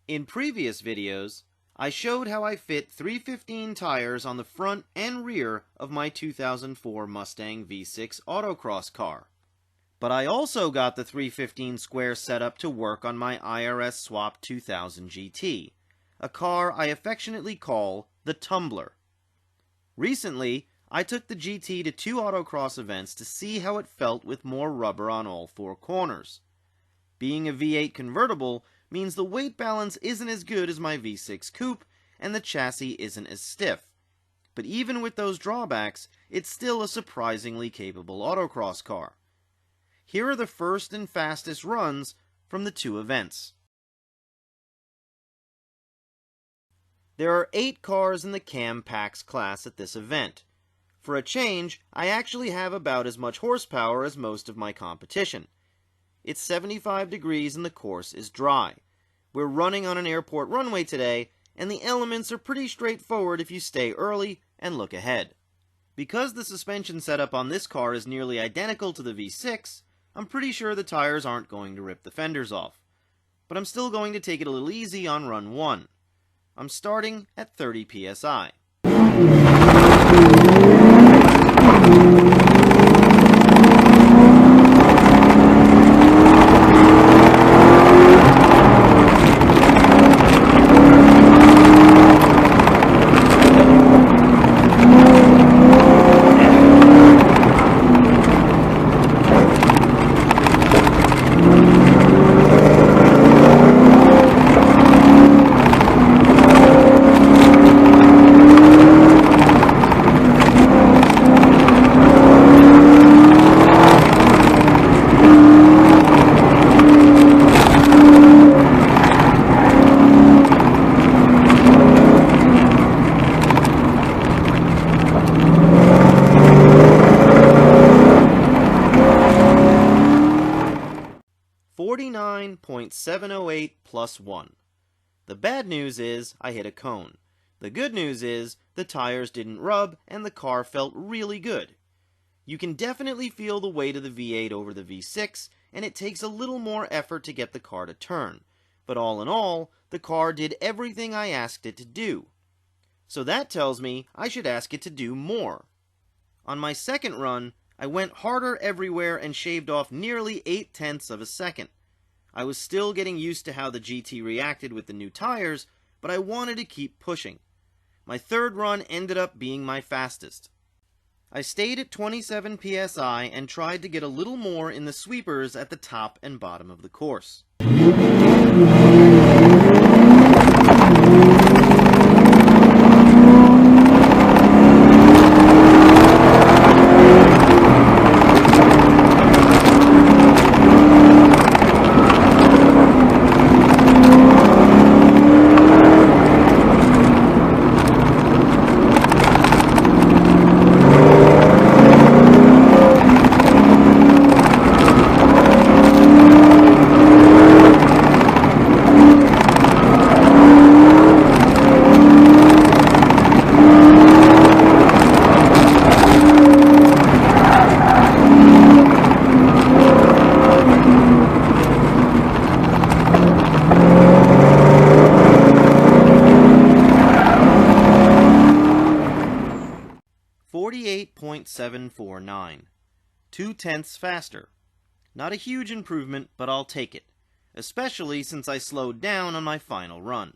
In previous videos, I showed how I fit 315 tires on the front and rear of my 2004 Mustang V6 Autocross car. But I also got the 315 square setup to work on my IRS-swapped 2000 GT, a car I affectionately call the Tumbler. Recently, I took the GT to 2 autocross events to see how it felt with more rubber on all 4 corners. Being a V8 convertible means the weight balance isn't as good as my V6 coupe, and the chassis isn't as stiff. But even with those drawbacks, it's still a surprisingly capable autocross car. Here are the first and fastest runs from the 2 events. There are 8 cars in the CAM PAX Class at this event. For a change, I actually have about as much horsepower as most of my competition. It's 75 degrees and the course is dry. We're running on an airport runway today, and the elements are pretty straightforward if you stay early and look ahead. Because the suspension setup on this car is nearly identical to the V6, I'm pretty sure the tires aren't going to rip the fenders off. But I'm still going to take it a little easy on run 1. I'm starting at 30 psi. 49.708 plus 1. The bad news is I hit a cone. The good news is the tires didn't rub and the car felt really good. You can definitely feel the weight of the V8 over the V6, and it takes a little more effort to get the car to turn. But all in all, the car did everything I asked it to do. So that tells me I should ask it to do more. On my second run, I went harder everywhere and shaved off nearly 0.8 of a second. I was still getting used to how the GT reacted with the new tires, but I wanted to keep pushing. My third run ended up being my fastest. I stayed at 27 psi and tried to get a little more in the sweepers at the top and bottom of the course. 48.749. 0.2 faster. Not a huge improvement, but I'll take it, especially since I slowed down on my final run.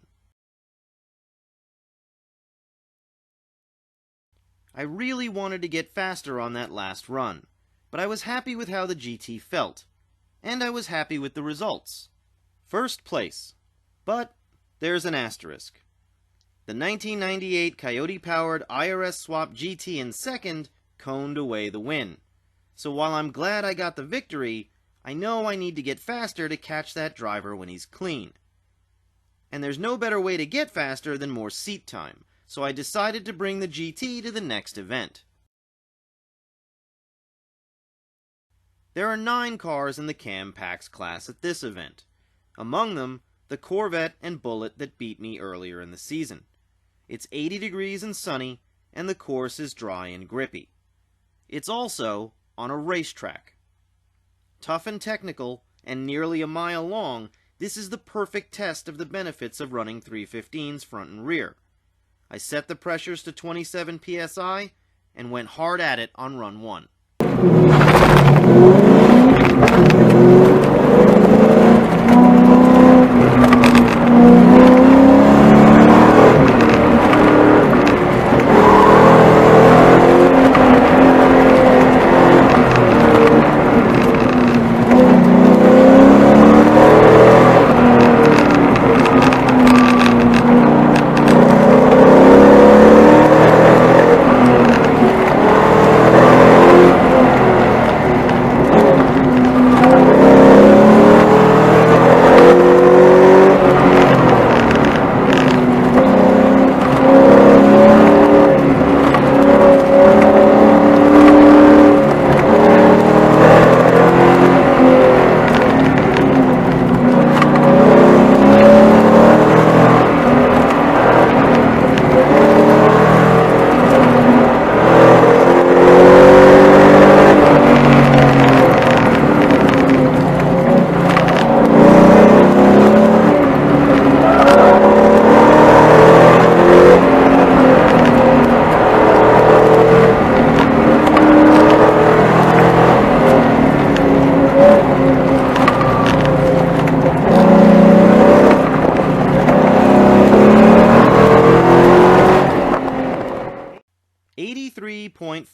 I really wanted to get faster on that last run, but I was happy with how the GT felt, and I was happy with the results. First place, but there's an asterisk. The 1998 Coyote-powered IRS-swapped GT in second coned away the win. So while I'm glad I got the victory, I know I need to get faster to catch that driver when he's clean. And there's no better way to get faster than more seat time, so I decided to bring the GT to the next event. There are 9 cars in the CAM PAX class at this event. Among them, the Corvette and Bullet that beat me earlier in the season. It's 80 degrees and sunny, and the course is dry and grippy. It's also on a racetrack. Tough and technical, and nearly a mile long, This is the perfect test of the benefits of running 315s front and rear. I set the pressures to 27 psi and went hard at it on run 1.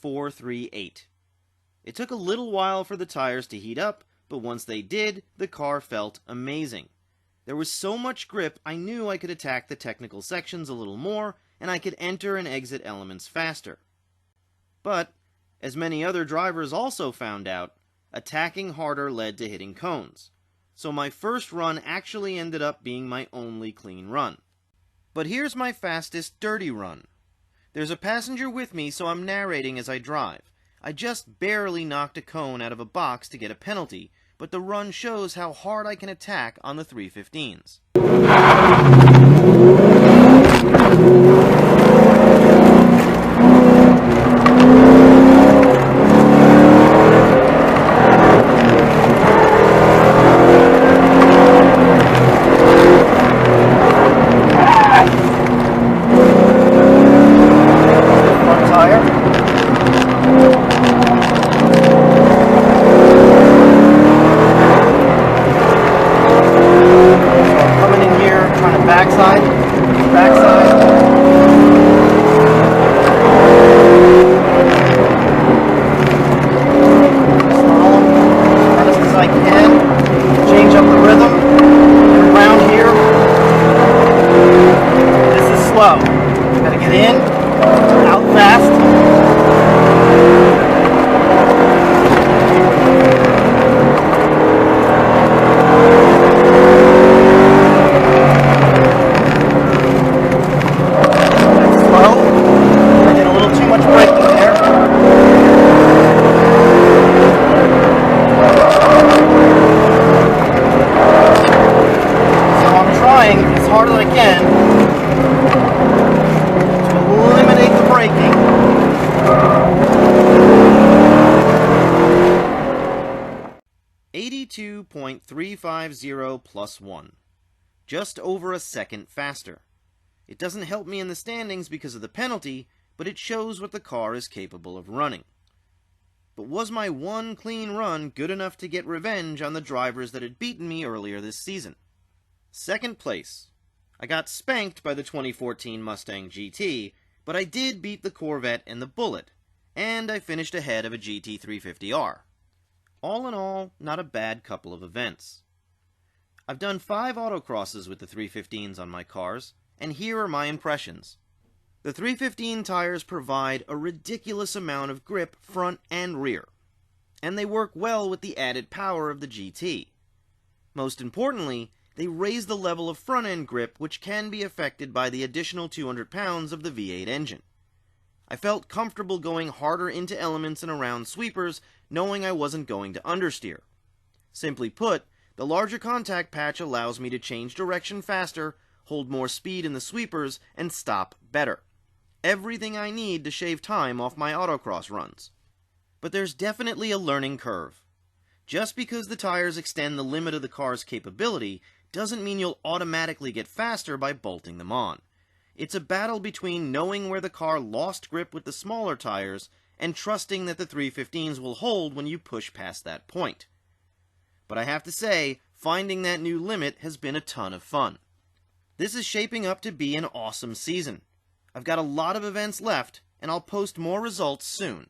.438. It took a little while for the tires to heat up, but once they did, the car felt amazing. There was so much grip, I knew I could attack the technical sections a little more, and I could enter and exit elements faster. But, as many other drivers also found out, attacking harder led to hitting cones. So my first run actually ended up being my only clean run. But here's my fastest dirty run. There's a passenger with me, so I'm narrating as I drive. I just barely knocked a cone out of a box to get a penalty, but the run shows how hard I can attack on the 315s. Gotta get in, out fast. That's slow. I did a little too much braking there. So I'm trying as hard as I can 82.350 plus 1. Just over a second faster. It doesn't help me in the standings because of the penalty, but it shows what the car is capable of running. But was my one clean run good enough to get revenge on the drivers that had beaten me earlier this season? Second place. I got spanked by the 2014 Mustang GT, but I did beat the Corvette and the Bullet, and I finished ahead of a GT 350R. All in all, not a bad couple of events. I've done 5 autocrosses with the 315s on my cars, and here are my impressions. The 315 tires provide a ridiculous amount of grip front and rear, and they work well with the added power of the GT. Most importantly, they raise the level of front-end grip, which can be affected by the additional 200 pounds of the V8 engine. I felt comfortable going harder into elements and around sweepers, knowing I wasn't going to understeer. Simply put, the larger contact patch allows me to change direction faster, hold more speed in the sweepers, and stop better. Everything I need to shave time off my autocross runs. But there's definitely a learning curve. Just because the tires extend the limit of the car's capability doesn't mean you'll automatically get faster by bolting them on. It's a battle between knowing where the car lost grip with the smaller tires and trusting that the 315s will hold when you push past that point. But I have to say, finding that new limit has been a ton of fun. This is shaping up to be an awesome season. I've got a lot of events left, and I'll post more results soon.